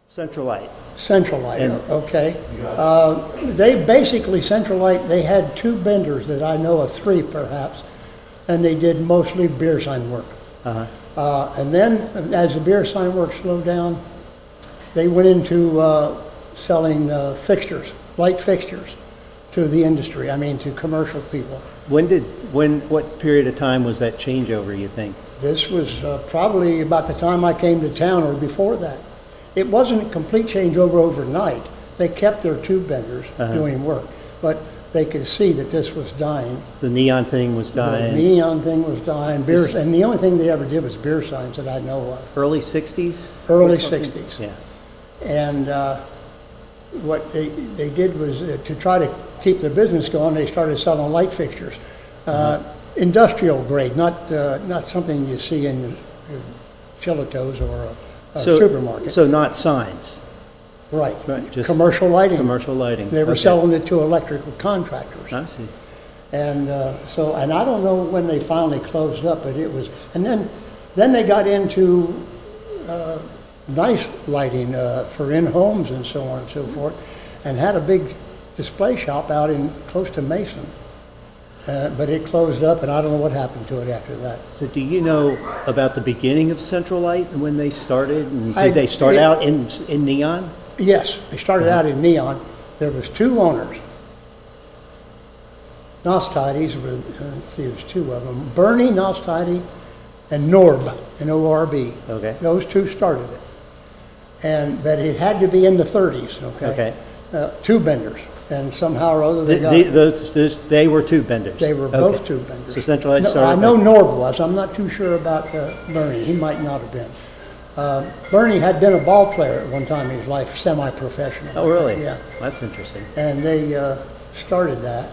Centralite. Centralite, okay. They basically, Centralite, they had two vendors that I know of, three perhaps, and they did mostly beer sign work. And then, as the beer sign work slowed down, they went into selling fixtures, light fixtures, to the industry, I mean to commercial people. What period of time was that changeover, you think? This was probably about the time I came to town or before that. It wasn't a complete changeover overnight. They kept their tube vendors doing work, but they could see that this was dying. The neon thing was dying. The neon thing was dying. And the only thing they ever did was beer signs that I know of. Early 60s? Early 60s. Yeah. And what they did was to try to keep their business going, they started selling light fixtures. Industrial grade, not something you see in Chilito's or a supermarket. So not signs? Right. Just commercial lighting. Commercial lighting. They were selling it to electrical contractors. I see. And and I don't know when they finally closed up, but it was, and then they got into nice lighting for in-homes and so on and so forth, and had a big display shop out in close to Mason. But it closed up, and I don't know what happened to it after that. So do you know about the beginning of Centralite and when they started? And did they start out in neon? Yes, they started out in neon. There was two owners. Nostides, let's see, there's two of them. Bernie Nostide and Norb, N-O-R-B. Okay. Those two started it. But it had to be in the 30s, okay? Tube benders. And somehow or other they got... They were tube benders? They were both tube benders. So Centralite started... I know Norb was. I'm not too sure about Bernie. He might not have been. Bernie had been a ball player at one time in his life, semi-professional. Oh, really? Yeah. That's interesting. And they started that.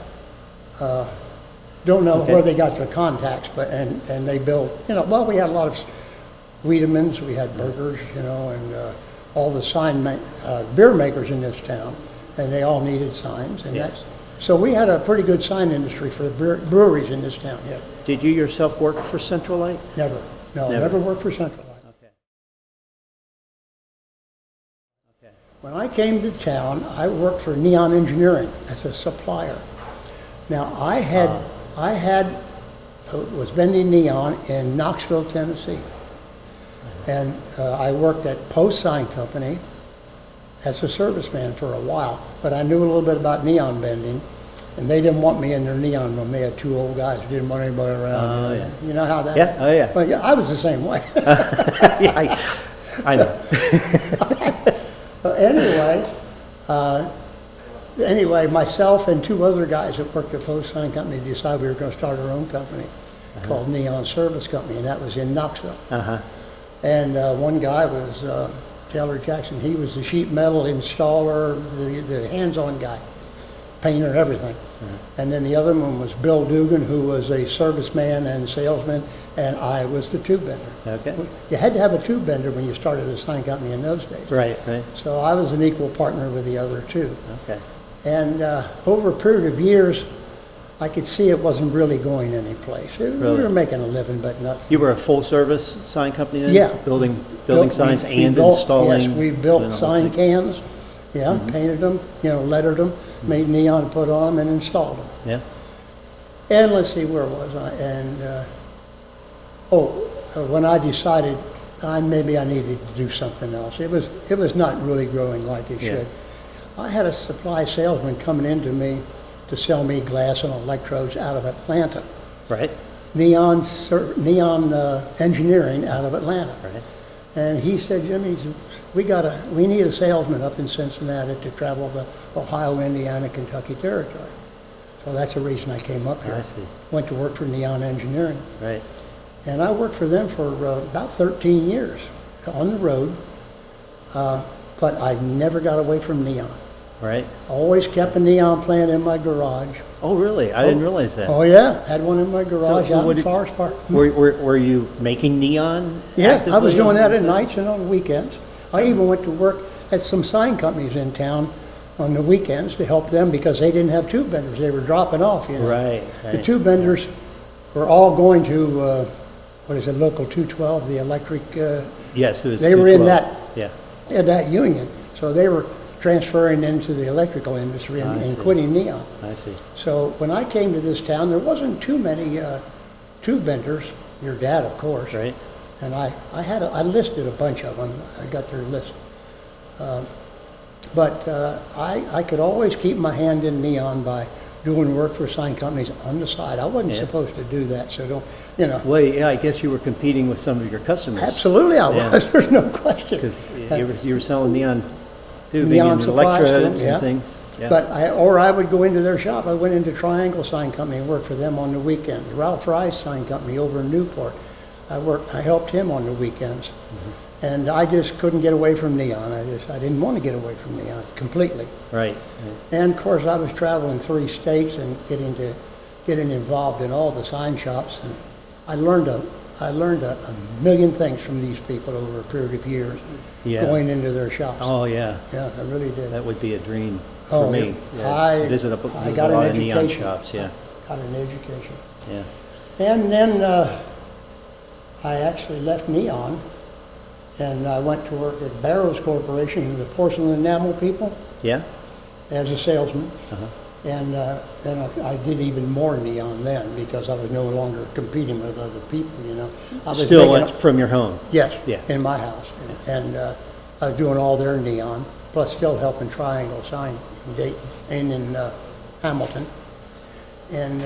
Don't know where they got their contacts, but and they built, well, we had a lot of Wiedemann's, we had Burgers, and all the beer makers in this town, and they all needed signs, and so we had a pretty good sign industry for the breweries in this town. Yeah. Did you yourself work for Centralite? Never. No, never worked for Centralite. Okay. When I came to town, I worked for Neon Engineering as a supplier. Now I was vending neon in Knoxville, Tennessee, and I worked at Post Sign Company as a serviceman for a while, but I knew a little bit about neon vending, and they didn't want me in their neon room. They had two old guys who didn't want anybody around. You know how that? Yeah. Oh yeah. But yeah, I was the same way. Yeah, I know. Anyway, myself and two other guys that worked at Post Sign Company decided we were going to start our own company called Neon Service Company, and that was in Knoxville. And one guy was Taylor Jackson. He was the sheet metal installer, the hands-on guy, painter, everything. And then the other one was Bill Dugan, who was a serviceman and salesman, and I was the tube bender. Okay. You had to have a tube bender when you started a sign company in those days. Right. So I was an equal partner with the other two. Okay. And over a period of years, I could see it wasn't really going anyplace. We were making a living, but not. You were a full-service sign company then? Yeah. Building signs and installing? Yes, we built sign cans, painted them, lettered them, made neon, put on them, and installed them. Yeah. And let's see, where was I? And, when I decided maybe I needed to do something else. It was not really growing like it should. I had a supply salesman coming into me to sell me glass and electrodes out of Atlanta. Right. Neon Engineering out of Atlanta. Right. And he said, Jimmy, we need a salesman up in Cincinnati to travel the Ohio, Indiana, Kentucky territory. So that's the reason I came up here. I see. Went to work for Neon Engineering. Right. And I worked for them for about 13 years on the road, but I never got away from neon. Right. Always kept a neon plant in my garage. Oh, really? I didn't realize that. Oh, yeah. Had one in my garage out in Forest Park. Were you making neon? Yeah, I was doing that at nights and on weekends. I even went to work at some sign companies in town on the weekends to help them because they didn't have tube benders. They were dropping off, Right. The tube benders were all going to, Local 212, the electric. Yes, it was They were in that. Yeah. in that union. So they were transferring into the electrical industry I and see. quitting neon. I see. So when I came to this town, there wasn't too many tube vendors. Your dad, of course. Right. And I listed a bunch of them. I got their list. But I could always keep my hand in neon by doing work for sign companies on the side. I wasn't Yeah. supposed to do that, so don't, you know. Well, yeah, I guess you were competing with some of your customers. Absolutely I Yeah. was, there's no question. Because you were selling neon tubing Neon and supplies to them, electrodes yeah. and things. Yeah. But I would go into their shop. I went into Triangle Sign Company and worked for them on the weekends. Ralph Fry's Sign Company over in Newport. I helped him on the weekends. Mm-hmm. And I just couldn't get away from neon. I didn't want to get away from neon completely. Right. And of course, I was traveling 3 states and getting involved in all the sign shops. And I learned a million things from these people over a period of years, Yeah. going into their shops. Oh, yeah. Yeah, I really did. That would be a dream for Oh, me. Yeah. I Visit a got lot an of neon education. shops, yeah. Got an education. Yeah. And then I actually left neon and I went to work at Barrows Corporation, the porcelain enamel people, Yeah? as a salesman. Uh-huh. And then I did even more neon then because I was no longer competing with other people, you know. I was Still making- from your home? Yes, Yeah. in my house. And I was doing all their neon, plus still helping Triangle Sign in Dayton and in Hamilton. And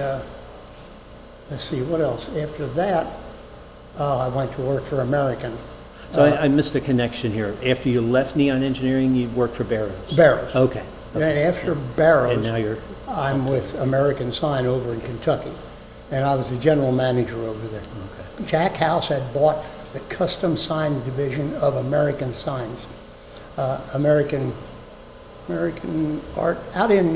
let's see, what else? After that, I went to work for American. So I missed a connection here. After you left neon engineering, you worked for Barrows? Barrows. Okay. Then after And Barrows, now you're, I'm with American Sign over in Kentucky. And I was the general manager over there. okay. Jack House had bought the custom sign division of American Signs. American Art, out in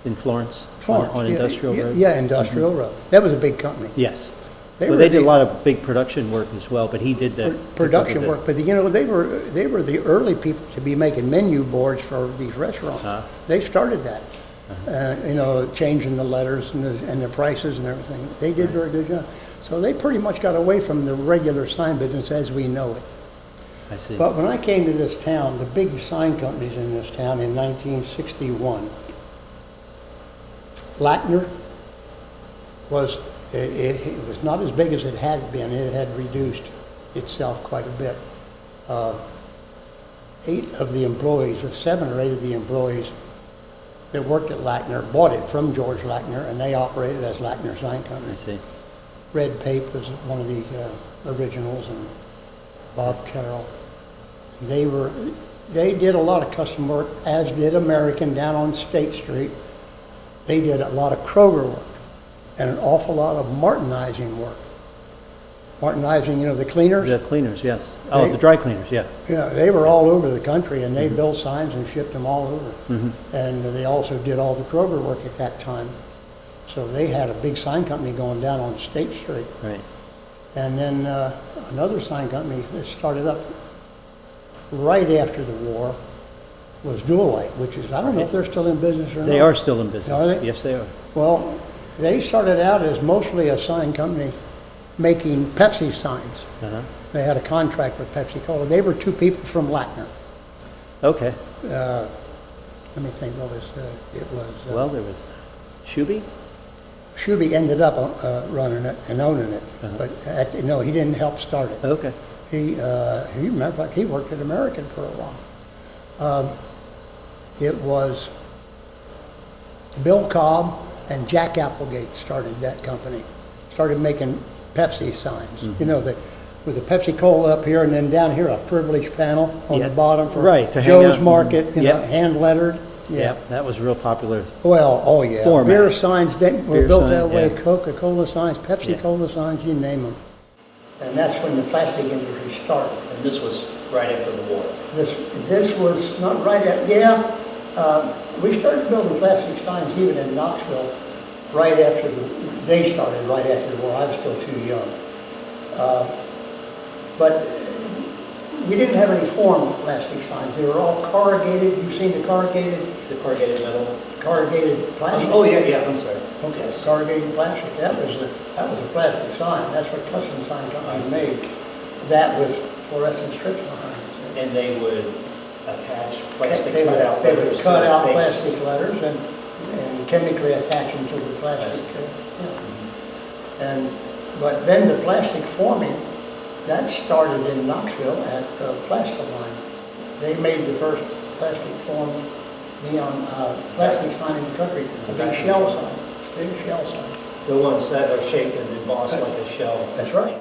In Florence? Florence. On Yeah, Industrial yeah, Road? Yeah, Industrial Road. That was a big company. Yes. They Well, were they did the- a lot of big production work as well, but he did the Production work, but you know, they were the early people to be making menu boards for these restaurants. Uh-huh. They started that, you know, changing the letters and the prices and everything. They did a very good job. So they pretty much got away from the regular sign business as we know it. I see. But when I came to this town, the big sign companies in this town in 1961, Lackner was, it was not as big as it had been. It had reduced itself quite a bit. 8 of the employees, or 7 or 8 of the employees that worked at Lackner bought it from George Lackner, and they operated as Lackner Sign Company. I see. Red Pape was one of the originals, and Bob Carroll. They did a lot of custom work, as did American down on State Street. They did a lot of Kroger work and an awful lot of Martinizing work. Martinizing, you know, the cleaners? The cleaners, yes. Oh, They- the dry cleaners, yeah. Yeah, they were all over the country, and they built signs and shipped them all over. And they also did all the Kroger work at that time. So they had a big sign company going down on State Street. Right. And then another sign company that started up right after the war was Dual Light, which is, I don't know if they're still in business or not. They are still in business. Are they? Yes, they are. Well, they started out as mostly a sign company making Pepsi signs. Uh-huh. They had a contract with Pepsi-Cola. They were 2 people from Lackner. Okay. Let me think, what was, it was, Well, there was Shuby? Shuby ended up running it and owning it. Uh-huh. But, no, he didn't help start it. Okay. Matter of fact, he worked at American for a while. It was Bill Cobb and Jack Applegate started that company. Started making Pepsi signs. You know, with the Pepsi-Cola up here and then down here a privilege panel on Yeah. the bottom for Right, to hang Joe's out. Market, you know, Yep. hand lettered. Yeah, that was real popular. Well, oh yeah. Format. Beer signs were Beer built sign, that way. yeah. Coca-Cola signs, Pepsi-Cola signs, you name them. And that's when the plastic industry started. And this was right after the war. This was not right at, we started building plastic signs even in Knoxville right after they started right after the war. I was still too young. But we didn't have any formal plastic signs. They were all corrugated. You've seen the corrugated metal? corrugated plastic? Oh, yeah, I'm sorry. Okay, corrugated plastic. That was a plastic sign. That's what custom sign companies made. That with fluorescent strips behind it. And they would attach plastic They cutout would letters to cut the out face. plastic letters and chemically attach them to the plastic. But then the plastic forming, that started in Knoxville at Plastiline. They made the first plastic form neon plastic sign in the country, a big shell sign, big shell sign. The ones that are shaped and embossed like a shell. That's right.